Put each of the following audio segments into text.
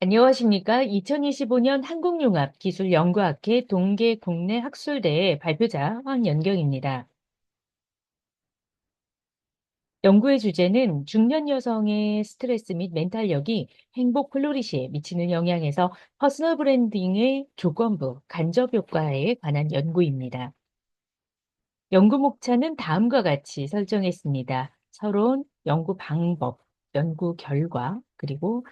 안녕하십니까? 2025년 한국융합기술연구학회 동계 국내 학술대회 발표자 황연경입니다. 연구의 주제는 중년 여성의 스트레스 및 멘탈력이 행복 플로리시에 미치는 영향에서 퍼스널 브랜딩의 조건부, 간접 효과에 관한 연구입니다. 연구 목차는 다음과 같이 설정했습니다. 서론, 연구 방법, 연구 결과, 그리고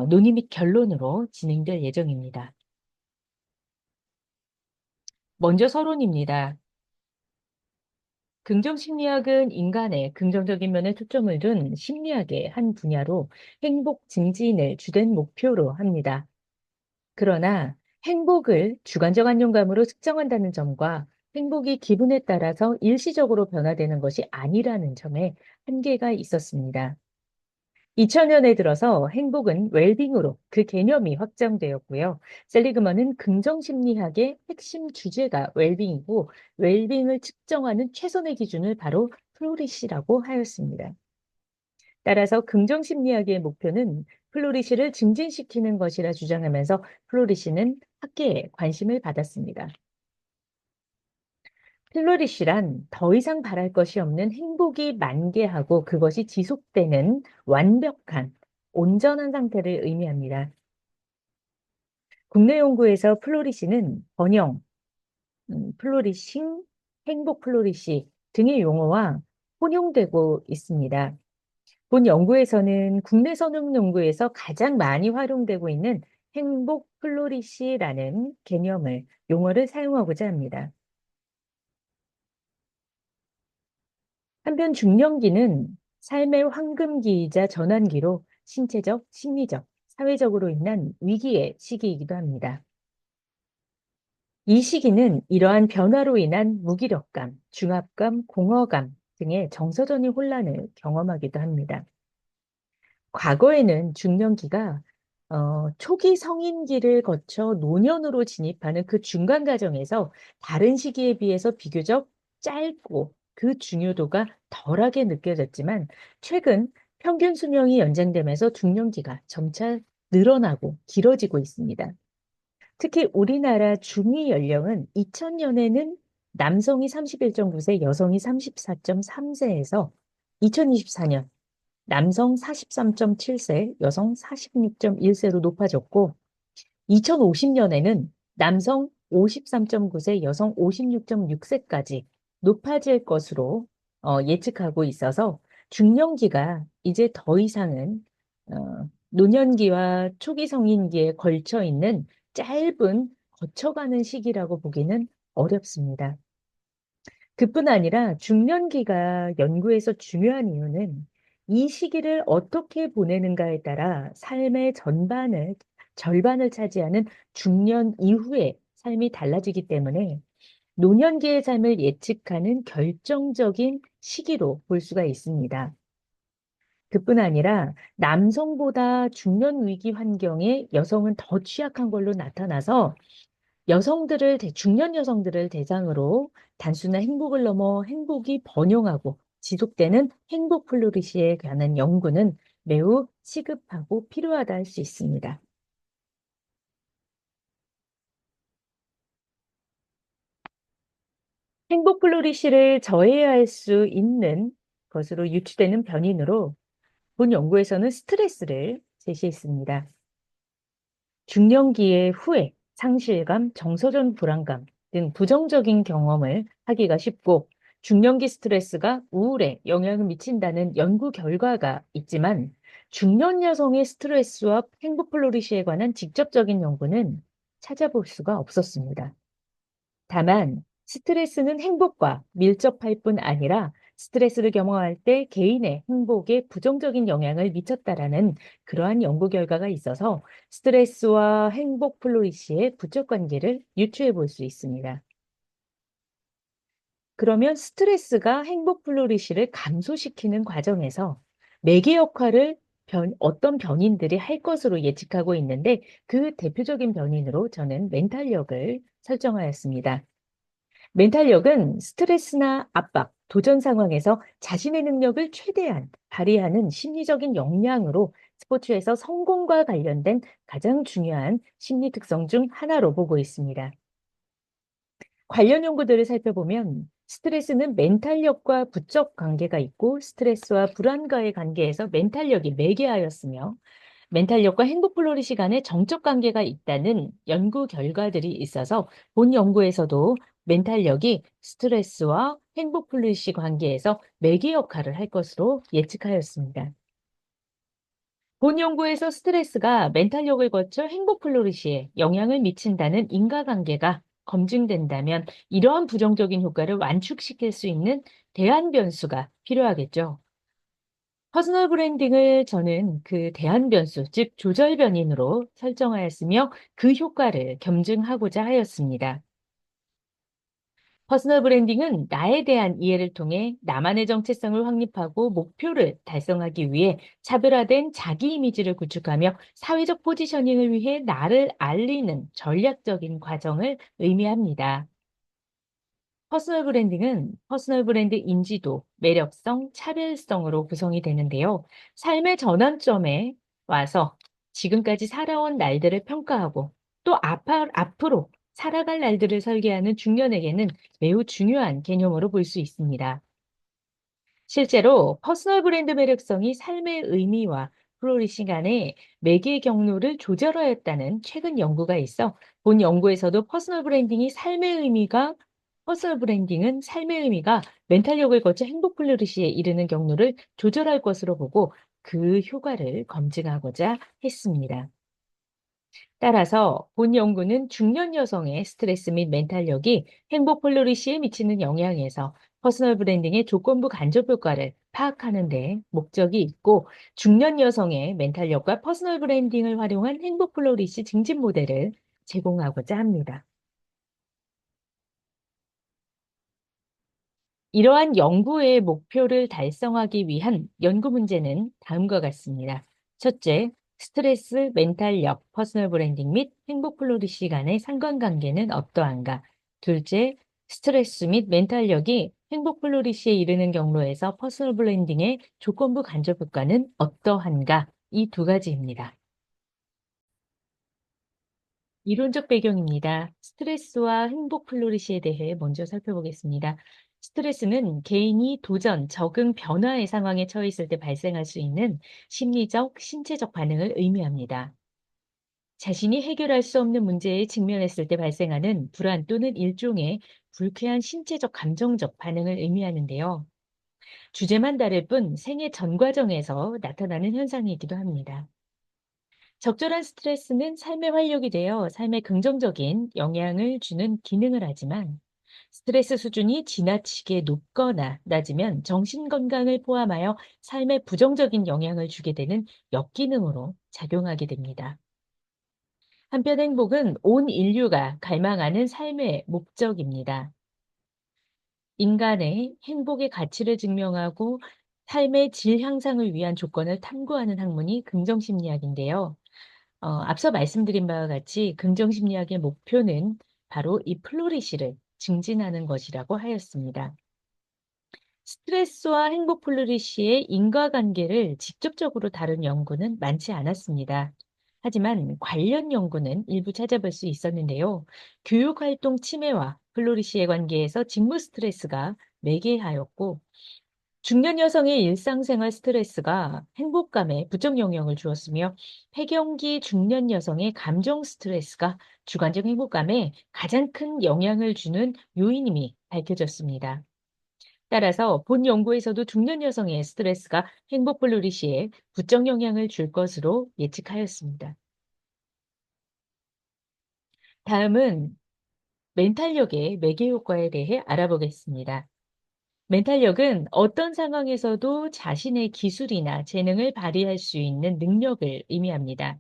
논의 및 결론으로 진행될 예정입니다. 먼저 서론입니다. 긍정심리학은 인간의 긍정적인 면에 초점을 둔 심리학의 한 분야로 행복 증진을 주된 목표로 합니다. 그러나 행복을 주관적 안정감으로 측정한다는 점과 행복이 기분에 따라서 일시적으로 변화되는 것이 아니라는 점에 한계가 있었습니다. 2000년에 들어서 행복은 웰빙으로 그 개념이 확장되었고요. 셀리그먼은 긍정심리학의 핵심 주제가 웰빙이고 웰빙을 측정하는 최선의 기준을 바로 플로리시라고 하였습니다. 따라서 긍정심리학의 목표는 플로리시를 증진시키는 것이라 주장하면서 플로리시는 학계에 관심을 받았습니다. 플로리시란 더 이상 바랄 것이 없는 행복이 만개하고 그것이 지속되는 완벽한, 온전한 상태를 의미합니다. 국내 연구에서 플로리시는 번영, 플로리싱, 행복 플로리시 등의 용어와 혼용되고 있습니다. 본 연구에서는 국내 선행 연구에서 가장 많이 활용되고 있는 행복 플로리시라는 개념을, 용어를 사용하고자 합니다. 한편 중년기는 삶의 황금기이자 전환기로 신체적, 심리적, 사회적으로 인한 위기의 시기이기도 합니다. 이 시기는 이러한 변화로 인한 무기력감, 중압감, 공허감 등의 정서적인 혼란을 경험하기도 합니다. 과거에는 중년기가 초기 성인기를 거쳐 노년으로 진입하는 그 중간 과정에서 다른 시기에 비해서 비교적 짧고 그 중요도가 덜하게 느껴졌지만 최근 평균 수명이 연장되면서 중년기가 점차 늘어나고 길어지고 있습니다. 특히 우리나라 중위 연령은 2000년에는 남성이 31.9세, 여성이 34.3세에서 2024년 남성 43.7세, 여성 46.1세로 높아졌고 2050년에는 남성 53.9세, 여성 56.6세까지 높아질 것으로 예측하고 있어서 중년기가 이제 더 이상은 노년기와 초기 성인기에 걸쳐 있는 짧은 거쳐가는 시기라고 보기는 어렵습니다. 그뿐 아니라 중년기가 연구에서 중요한 이유는 이 시기를 어떻게 보내는가에 따라 삶의 절반을 차지하는 중년 이후의 삶이 달라지기 때문에 노년기의 삶을 예측하는 결정적인 시기로 볼 수가 있습니다. 그뿐 아니라 남성보다 중년 위기 환경에 여성은 더 취약한 걸로 나타나서 중년 여성들을 대상으로 단순한 행복을 넘어 행복이 번영하고 지속되는 행복 플로리시에 관한 연구는 매우 시급하고 필요하다 할 수 있습니다. 행복 플로리시를 저해할 수 있는 것으로 유추되는 변인으로 본 연구에서는 스트레스를 제시했습니다. 중년기의 후회, 상실감, 정서적 불안감 등 부정적인 경험을 하기가 쉽고 중년기 스트레스가 우울에 영향을 미친다는 연구 결과가 있지만 중년 여성의 스트레스와 행복 플로리시에 관한 직접적인 연구는 찾아볼 수가 없었습니다. 다만 스트레스는 행복과 밀접할 뿐 아니라 스트레스를 경험할 때 개인의 행복에 부정적인 영향을 미쳤다라는 그러한 연구 결과가 있어서 스트레스와 행복 플로리시의 부적 관계를 유추해 볼 수 있습니다. 그러면 스트레스가 행복 플로리시를 감소시키는 과정에서 매개 역할을 어떤 변인들이 할 것으로 예측하고 있는데 그 대표적인 변인으로 저는 멘탈력을 설정하였습니다. 멘탈력은 스트레스나 압박, 도전 상황에서 자신의 능력을 최대한 발휘하는 심리적인 역량으로 스포츠에서 성공과 관련된 가장 중요한 심리 특성 중 하나로 보고 있습니다. 관련 연구들을 살펴보면 스트레스는 멘탈력과 부적 관계가 있고 스트레스와 불안과의 관계에서 멘탈력이 매개하였으며 멘탈력과 행복 플로리시 간의 정적 관계가 있다는 연구 결과들이 있어서 본 연구에서도 멘탈력이 스트레스와 행복 플로리시 관계에서 매개 역할을 할 것으로 예측하였습니다. 본 연구에서 스트레스가 멘탈력을 거쳐 행복 플로리시에 영향을 미친다는 인과관계가 검증된다면 이러한 부정적인 효과를 완축시킬 수 있는 대안 변수가 필요하겠죠. 퍼스널 브랜딩을 저는 그 대안 변수, 즉 조절 변인으로 설정하였으며 그 효과를 검증하고자 하였습니다. 퍼스널 브랜딩은 나에 대한 이해를 통해 나만의 정체성을 확립하고 목표를 달성하기 위해 차별화된 자기 이미지를 구축하며 사회적 포지셔닝을 위해 나를 알리는 전략적인 과정을 의미합니다. 퍼스널 브랜딩은 퍼스널 브랜드 인지도, 매력성, 차별성으로 구성이 되는데요. 삶의 전환점에 와서 지금까지 살아온 날들을 평가하고 또 앞으로 살아갈 날들을 설계하는 중년에게는 매우 중요한 개념으로 볼 수 있습니다. 실제로 퍼스널 브랜드 매력성이 삶의 의미와 플로리싱 간의 매개 경로를 조절하였다는 최근 연구가 있어 본 연구에서도 퍼스널 브랜딩은 삶의 의미가 멘탈력을 거쳐 행복 플로리시에 이르는 경로를 조절할 것으로 보고 그 효과를 검증하고자 했습니다. 따라서 본 연구는 중년 여성의 스트레스 및 멘탈력이 행복 플로리시에 미치는 영향에서 퍼스널 브랜딩의 조건부 간접 효과를 파악하는 데 목적이 있고 중년 여성의 멘탈력과 퍼스널 브랜딩을 활용한 행복 플로리시 증진 모델을 제공하고자 합니다. 이러한 연구의 목표를 달성하기 위한 연구 문제는 다음과 같습니다. 첫째, 스트레스, 멘탈력, 퍼스널 브랜딩 및 행복 플로리시 간의 상관관계는 어떠한가? 둘째, 스트레스 및 멘탈력이 행복 플로리시에 이르는 경로에서 퍼스널 브랜딩의 조건부 간접 효과는 어떠한가? 이 두 가지입니다. 이론적 배경입니다. 스트레스와 행복 플로리시에 대해 먼저 살펴보겠습니다. 스트레스는 개인이 도전, 적응, 변화의 상황에 처했을 때 발생할 수 있는 심리적, 신체적 반응을 의미합니다. 자신이 해결할 수 없는 문제에 직면했을 때 발생하는 불안 또는 일종의 불쾌한 신체적, 감정적 반응을 의미하는데요. 주제만 다를 뿐 생애 전 과정에서 나타나는 현상이기도 합니다. 적절한 스트레스는 삶의 활력이 되어 삶에 긍정적인 영향을 주는 기능을 하지만 스트레스 수준이 지나치게 높거나 낮으면 정신 건강을 포함하여 삶에 부정적인 영향을 주게 되는 역기능으로 작용하게 됩니다. 한편 행복은 온 인류가 갈망하는 삶의 목적입니다. 인간의 행복의 가치를 증명하고 삶의 질 향상을 위한 조건을 탐구하는 학문이 긍정심리학인데요. 앞서 말씀드린 바와 같이 긍정심리학의 목표는 바로 이 플로리시를 증진하는 것이라고 하였습니다. 스트레스와 행복 플로리시의 인과관계를 직접적으로 다룬 연구는 많지 않았습니다. 하지만 관련 연구는 일부 찾아볼 수 있었는데요. 교육활동 침해와 플로리시의 관계에서 직무 스트레스가 매개하였고 중년 여성의 일상생활 스트레스가 행복감에 부정 영향을 주었으며 폐경기 중년 여성의 감정 스트레스가 주관적 행복감에 가장 큰 영향을 주는 요인임이 밝혀졌습니다. 따라서 본 연구에서도 중년 여성의 스트레스가 행복 플로리시에 부정 영향을 줄 것으로 예측하였습니다. 다음은 멘탈력의 매개 효과에 대해 알아보겠습니다. 멘탈력은 어떤 상황에서도 자신의 기술이나 재능을 발휘할 수 있는 능력을 의미합니다.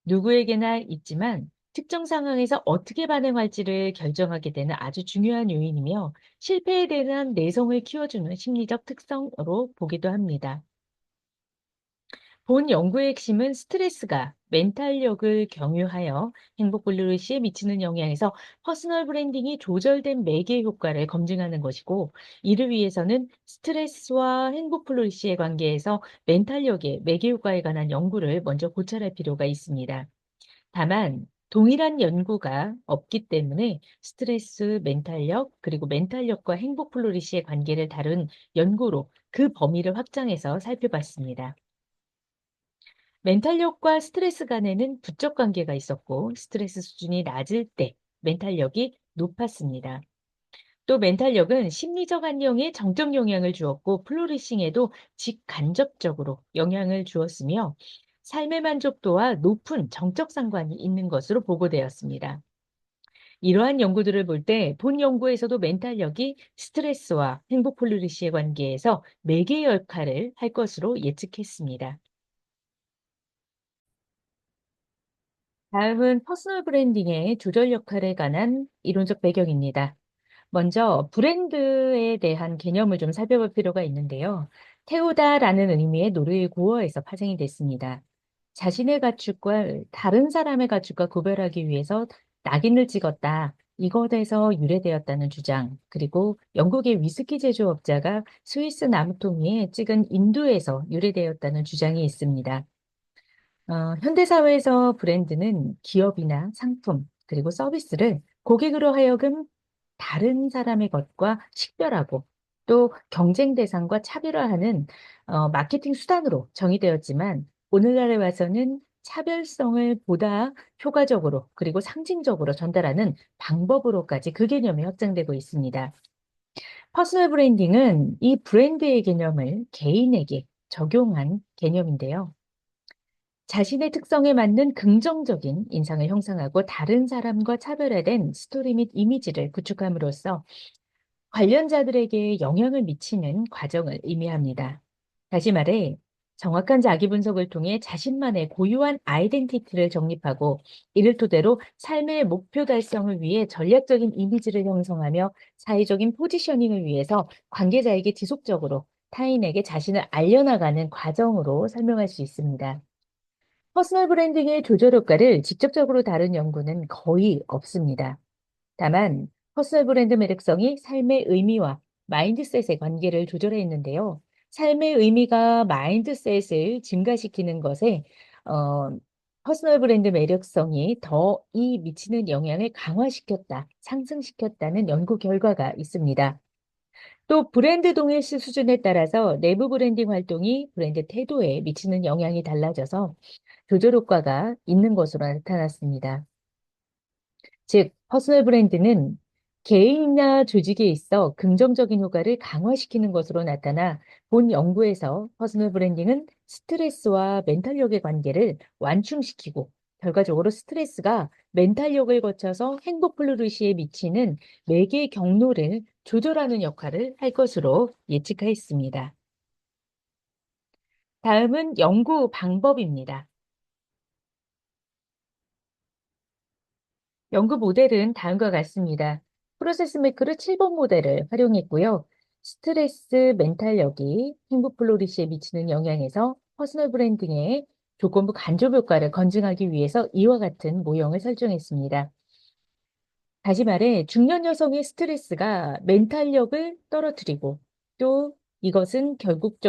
누구에게나 있지만 특정 상황에서 어떻게 반응할지를 결정하게 되는 아주 중요한 요인이며 실패에 대한 내성을 키워주는 심리적 특성으로 보기도 합니다. 본 연구의 핵심은 스트레스가 멘탈력을 경유하여 행복 블루시에 미치는 영향에서 퍼스널 브랜딩이 조절된 매개 효과를 검증하는 것이고, 이를 위해서는 스트레스와 행복 블루시의 관계에서 멘탈력의 매개 효과에 관한 연구를 먼저 고찰할 필요가 있습니다. 다만 동일한 연구가 없기 때문에 스트레스, 멘탈력, 그리고 멘탈력과 행복 플로리시의 관계를 다룬 연구로 그 범위를 확장해서 살펴봤습니다. 멘탈력과 스트레스 간에는 부적 관계가 있었고, 스트레스 수준이 낮을 때 멘탈력이 높았습니다. 또 멘탈력은 심리적 안녕에 정적 영향을 주었고, 플로리싱에도 직간접적으로 영향을 주었으며, 삶의 만족도와 높은 정적 상관이 있는 것으로 보고되었습니다. 이러한 연구들을 볼 때 본 연구에서도 멘탈력이 스트레스와 행복 플로리시의 관계에서 매개 역할을 할 것으로 예측했습니다. 다음은 퍼스널 브랜딩의 조절 역할에 관한 이론적 배경입니다. 먼저 브랜드에 대한 개념을 좀 살펴볼 필요가 있는데요. 태우다라는 의미의 노르웨이 고어에서 파생이 됐습니다. 자신의 가축과 다른 사람의 가축과 구별하기 위해서 낙인을 찍었다. 이것에서 유래되었다는 주장, 그리고 영국의 위스키 제조업자가 스위스 나무토미에 찍은 인두에서 유래되었다는 주장이 있습니다. 현대 사회에서 브랜드는 기업이나 상품, 그리고 서비스를 고객으로 하여금 다른 사람의 것과 식별하고, 또 경쟁 대상과 차별화하는 마케팅 수단으로 정의되었지만, 오늘날에 와서는 차별성을 보다 효과적으로 그리고 상징적으로 전달하는 방법으로까지 그 개념이 확장되고 있습니다. 퍼스널 브랜딩은 이 브랜드의 개념을 개인에게 적용한 개념인데요. 자신의 특성에 맞는 긍정적인 인상을 형성하고 다른 사람과 차별화된 스토리 및 이미지를 구축함으로써 관련자들에게 영향을 미치는 과정을 의미합니다. 다시 말해, 정확한 자기 분석을 통해 자신만의 고유한 아이덴티티를 정립하고, 이를 토대로 삶의 목표 달성을 위해 전략적인 이미지를 형성하며 사회적인 포지셔닝을 위해서 관계자에게 지속적으로 타인에게 자신을 알려나가는 과정으로 설명할 수 있습니다. 퍼스널 브랜딩의 조절 효과를 직접적으로 다룬 연구는 거의 없습니다. 다만 퍼스널 브랜드 매력성이 삶의 의미와 마인드셋의 관계를 조절해 있는데요. 삶의 의미가 마인드셋을 증가시키는 것에 어, 퍼스널 브랜드 매력성이 더 이 미치는 영향을 강화시켰다, 상승시켰다는 연구 결과가 있습니다. 또 브랜드 동일시 수준에 따라서 내부 브랜딩 활동이 브랜드 태도에 미치는 영향이 달라져서 조절 효과가 있는 것으로 나타났습니다. 즉, 퍼스널 브랜드는 개인이나 조직에 있어 긍정적인 효과를 강화시키는 것으로 나타나 본 연구에서 퍼스널 브랜딩은 스트레스와 멘탈력의 관계를 완충시키고, 결과적으로 스트레스가 멘탈력을 거쳐서 행복 플루리시에 미치는 매개 경로를 조절하는 역할을 할 것으로 예측하였습니다. 다음은 연구 방법입니다. 연구 모델은 다음과 같습니다. 프로세스 매크로 7번 모델을 활용했고요. 스트레스, 멘탈력이 행복 플로리시에 미치는 영향에서 퍼스널 브랜딩의 조건부 간접 효과를 검증하기 위해서 이와 같은 모형을 설정했습니다. 다시 말해, 중년 여성의 스트레스가 멘탈력을 떨어뜨리고, 또 이것은 결국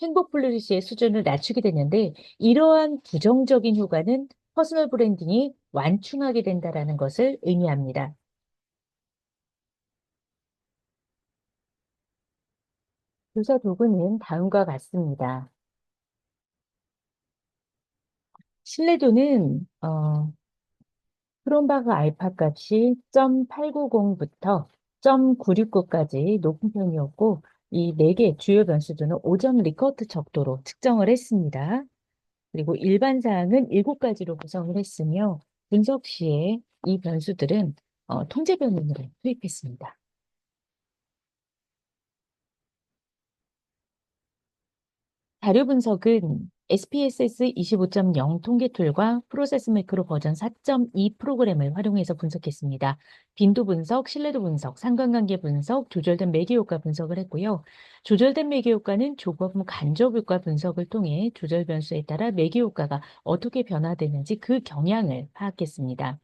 행복 플로리시의 수준을 낮추게 되는데, 이러한 부정적인 효과는 퍼스널 브랜딩이 완충하게 된다라는 것을 의미합니다. 조사 도구는 다음과 같습니다. 신뢰도는 크롬바그 알파 값이 0.890부터 0.969까지 높은 편이었고, 이 4개 주요 변수들은 5점 리커트 척도로 측정을 했습니다. 그리고 일반 사항은 7가지로 구성을 했으며, 분석 시에 이 변수들은 통제 변환으로 투입했습니다. 자료 분석은 SPSS 25.0 통계 툴과 프로세스 매크로 버전 4.2 프로그램을 활용해서 분석했습니다. 빈도 분석, 신뢰도 분석, 상관관계 분석, 조절된 매개 효과 분석을 했고요. 조절된 매개 효과는 조건 간접 효과 분석을 통해 조절 변수에 따라 매개 효과가 어떻게 변화되는지 그 경향을 파악했습니다.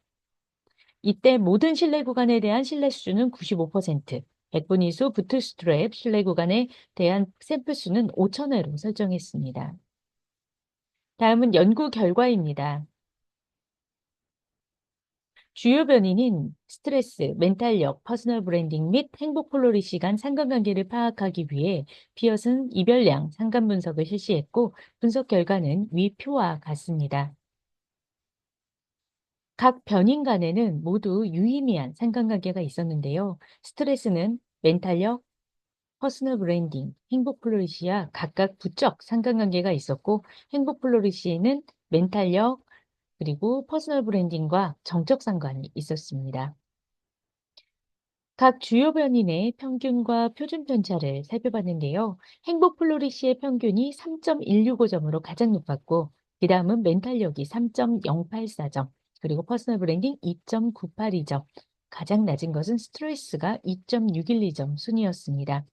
이때 모든 신뢰 구간에 대한 신뢰 수준은 95%, 백분위수 부트스트랩 신뢰 구간에 대한 샘플 수는 5,000회로 설정했습니다. 다음은 연구 결과입니다. 주요 변인인 스트레스, 멘탈력, 퍼스널 브랜딩 및 행복 플로리시 간 상관관계를 파악하기 위해 피엇은 이별량 상관 분석을 실시했고 분석 결과는 위 표와 같습니다. 각 변인 간에는 모두 유의미한 상관관계가 있었는데요. 스트레스는 멘탈력, 퍼스널 브랜딩, 행복 플로리시와 각각 부적 상관관계가 있었고 행복 플로리시에는 멘탈력, 그리고 퍼스널 브랜딩과 정적 상관이 있었습니다. 각 주요 변인의 평균과 표준 편차를 살펴봤는데요. 행복 플로리시의 평균이 3.165점으로 가장 높았고, 그 다음은 멘탈력이 3.084점, 그리고 퍼스널 브랜딩 2.982점, 가장 낮은 것은 스트레스가 2.612점 순이었습니다.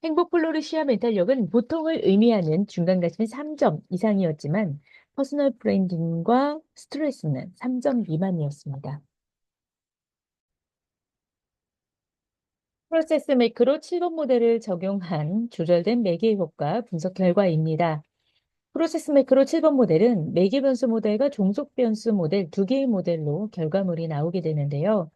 행복 플로리시와 멘탈력은 보통을 의미하는 중간가치는 3점 이상이었지만, 퍼스널 브랜딩과 스트레스는 3점 미만이었습니다. 프로세스 매크로 7번 모델을 적용한 조절된 매개 효과 분석 결과입니다. 프로세스 매크로 7번 모델은 매개 변수 모델과 종속 변수 모델 두 개의 모델로 결과물이 나오게 되는데요.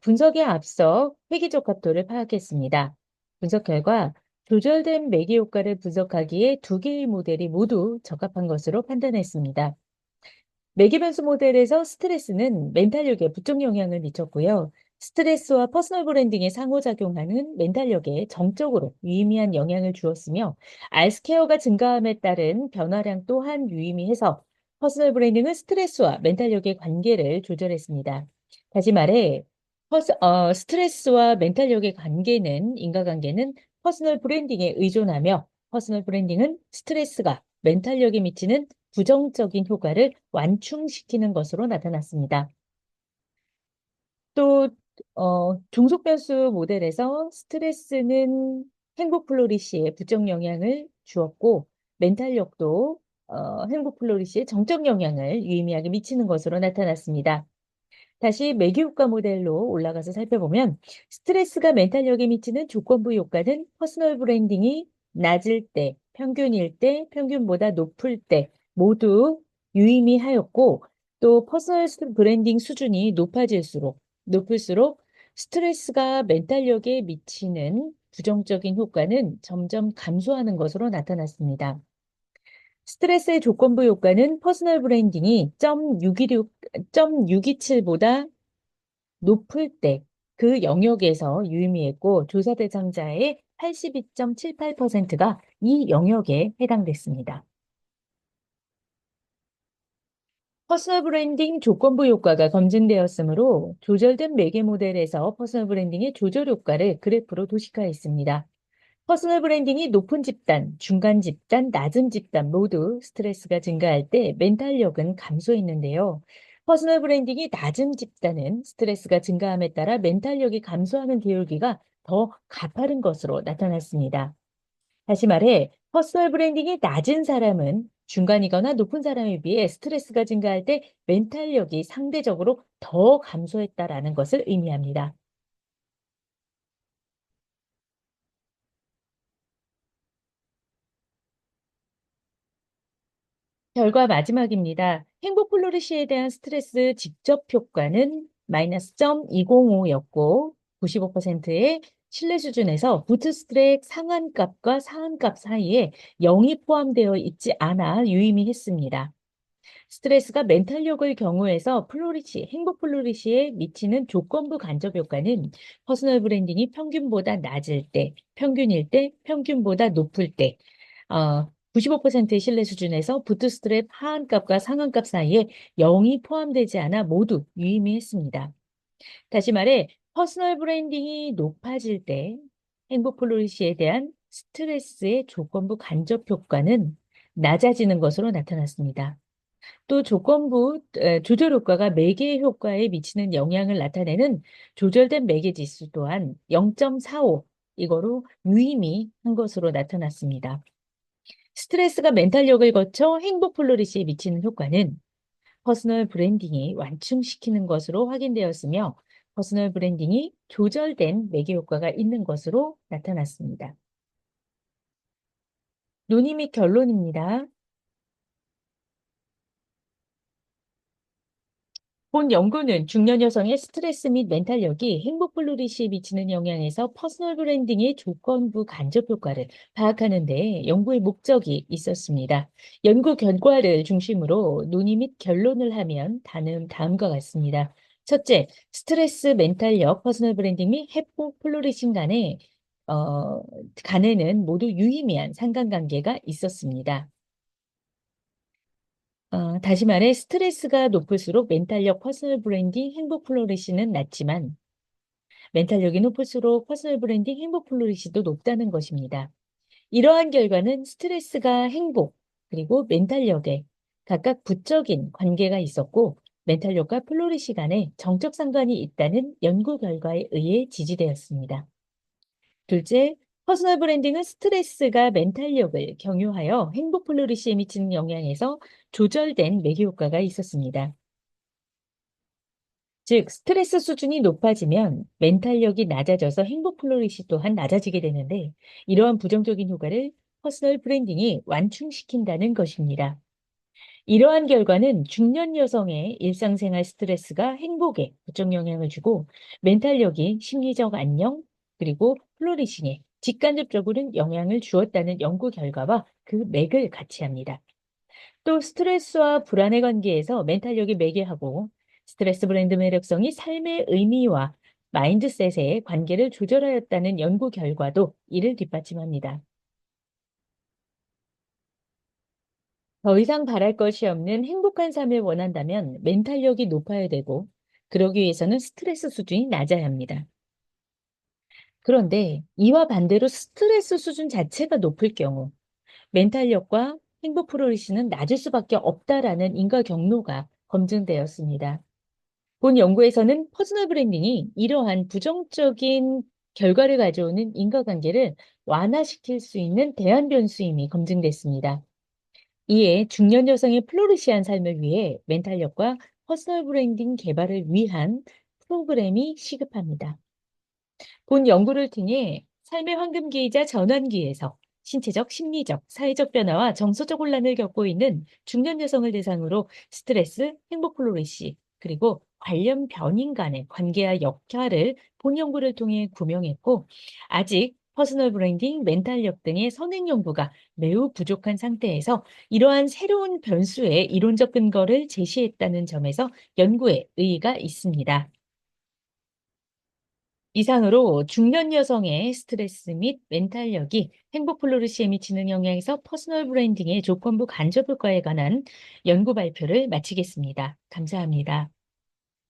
분석에 앞서 회귀적합도를 파악했습니다. 분석 결과 조절된 매개 효과를 분석하기에 두 개의 모델이 모두 적합한 것으로 판단했습니다. 매개 변수 모델에서 스트레스는 멘탈력에 부정 영향을 미쳤고요. 스트레스와 퍼스널 브랜딩에 상호작용하는 멘탈력에 정적으로 유의미한 영향을 주었으며 알스케어가 증가함에 따른 변화량 또한 유의미해서 퍼스널 브랜딩은 스트레스와 멘탈력의 관계를 조절했습니다. 다시 말해 스트레스와 멘탈력의 관계는 인과관계는 퍼스널 브랜딩에 의존하며 퍼스널 브랜딩은 스트레스가 멘탈력에 미치는 부정적인 효과를 완충시키는 것으로 나타났습니다. 또 종속 변수 모델에서 스트레스는 행복 플로리시에 부정 영향을 주었고 멘탈력도 행복 플로리시에 정적 영향을 유의미하게 미치는 것으로 나타났습니다. 다시 매기효과 모델로 올라가서 살펴보면 스트레스가 멘탈력에 미치는 조건부 효과는 퍼스널 브랜딩이 낮을 때, 평균일 때, 평균보다 높을 때 모두 유의미하였고 또 퍼스널 브랜딩 수준이 높을수록 스트레스가 멘탈력에 미치는 부정적인 효과는 점점 감소하는 것으로 나타났습니다. 스트레스의 조건부 효과는 퍼스널 브랜딩이 0.627보다 높을 때 그 영역에서 유의미했고 조사 대상자의 82.78%가 이 영역에 해당됐습니다. 퍼스널 브랜딩 조건부 효과가 검증되었으므로 조절된 매개 모델에서 퍼스널 브랜딩의 조절 효과를 그래프로 도식화했습니다. 퍼스널 브랜딩이 높은 집단, 중간 집단, 낮은 집단 모두 스트레스가 증가할 때 멘탈력은 감소했는데요. 퍼스널 브랜딩이 낮은 집단은 스트레스가 증가함에 따라 멘탈력이 감소하는 기울기가 더 가파른 것으로 나타났습니다. 다시 말해, 퍼스널 브랜딩이 낮은 사람은 중간이거나 높은 사람에 비해 스트레스가 증가할 때 멘탈력이 상대적으로 더 감소했다라는 것을 의미합니다. 결과 마지막입니다. 행복 플로리시에 대한 스트레스 직접 효과는 마이너스 0.205였고 95%의 신뢰 수준에서 부트스트랩 상한값과 상한값 사이에 0이 포함되어 있지 않아 유의미했습니다. 스트레스가 멘탈력의 경우에서 행복 플로리시에 미치는 조건부 간접 효과는 퍼스널 브랜딩이 평균보다 낮을 때, 평균일 때, 평균보다 높을 때, 95%의 신뢰 수준에서 부트스트랩 하한값과 상한값 사이에 0이 포함되지 않아 모두 유의미했습니다. 다시 말해, 퍼스널 브랜딩이 높아질 때 행복 플로리시에 대한 스트레스의 조건부 간접 효과는 낮아지는 것으로 나타났습니다. 또 조건부 조절 효과가 매개 효과에 미치는 영향을 나타내는 조절된 매개 지수 또한 0.45 이거로 유의미한 것으로 나타났습니다. 스트레스가 멘탈력을 거쳐 행복 플로리시에 미치는 효과는 퍼스널 브랜딩이 완충시키는 것으로 확인되었으며 퍼스널 브랜딩이 조절된 매개 효과가 있는 것으로 나타났습니다. 논의 및 결론입니다. 본 연구는 중년 여성의 스트레스 및 멘탈력이 행복 플로리시에 미치는 영향에서 퍼스널 브랜딩의 조건부 간접 효과를 파악하는 데 연구의 목적이 있었습니다. 연구 결과를 중심으로 논의 및 결론을 하면 다음과 같습니다. 첫째, 스트레스, 멘탈력, 퍼스널 브랜딩 및 행복 플로리시 어, 간에는 모두 유의미한 상관관계가 있었습니다. 다시 말해 스트레스가 높을수록 멘탈력, 퍼스널 브랜딩, 행복 플로리시는 낮지만 멘탈력이 높을수록 퍼스널 브랜딩, 행복 플로리시도 높다는 것입니다. 이러한 결과는 스트레스가 행복, 그리고 멘탈력에 각각 부적인 관계가 있었고 멘탈력과 플로리시 간에 정적 상관이 있다는 연구 결과에 의해 지지되었습니다. 둘째, 퍼스널 브랜딩은 스트레스가 멘탈력을 경유하여 행복 플로리시에 미치는 영향에서 조절된 매개 효과가 있었습니다. 즉, 스트레스 수준이 높아지면 멘탈력이 낮아져서 행복 플로리시 또한 낮아지게 되는데 이러한 부정적인 효과를 퍼스널 브랜딩이 완충시킨다는 것입니다. 이러한 결과는 중년 여성의 일상생활 스트레스가 행복에 부정 영향을 주고 멘탈력이 심리적 안녕 그리고 플로리싱에 직간접적으로는 영향을 주었다는 연구 결과와 그 맥을 같이 합니다. 또 스트레스와 불안의 관계에서 멘탈력이 매개하고 스트레스 브랜드 매력성이 삶의 의미와 마인드셋의 관계를 조절하였다는 연구 결과도 이를 뒷받침합니다. 더 이상 바랄 것이 없는 행복한 삶을 원한다면 멘탈력이 높아야 되고, 그러기 위해서는 스트레스 수준이 낮아야 합니다. 그런데 이와 반대로 스트레스 수준 자체가 높을 경우, 멘탈력과 행복 프로리시는 낮을 수밖에 없다라는 인과 경로가 검증되었습니다. 본 연구에서는 퍼스널 브랜딩이 이러한 부정적인 결과를 가져오는 인과관계를 완화시킬 수 있는 대안 변수임이 검증됐습니다. 이에 중년 여성의 플로리시한 삶을 위해 멘탈력과 퍼스널 브랜딩 개발을 위한 프로그램이 시급합니다. 본 연구를 통해 삶의 황금기이자 전환기에서 신체적, 심리적, 사회적 변화와 정서적 혼란을 겪고 있는 중년 여성을 대상으로 스트레스, 행복 플로리시, 그리고 관련 변인 간의 관계와 역할을 본 연구를 통해 구명했고, 아직 퍼스널 브랜딩, 멘탈력 등의 선행 연구가 매우 부족한 상태에서 이러한 새로운 변수의 이론적 근거를 제시했다는 점에서 연구에 의의가 있습니다. 이상으로 중년 여성의 스트레스 및 멘탈력이 행복 플로리시에 미치는 영향에서 퍼스널 브랜딩의 조건부 간접 효과에 관한 연구 발표를 마치겠습니다. 감사합니다.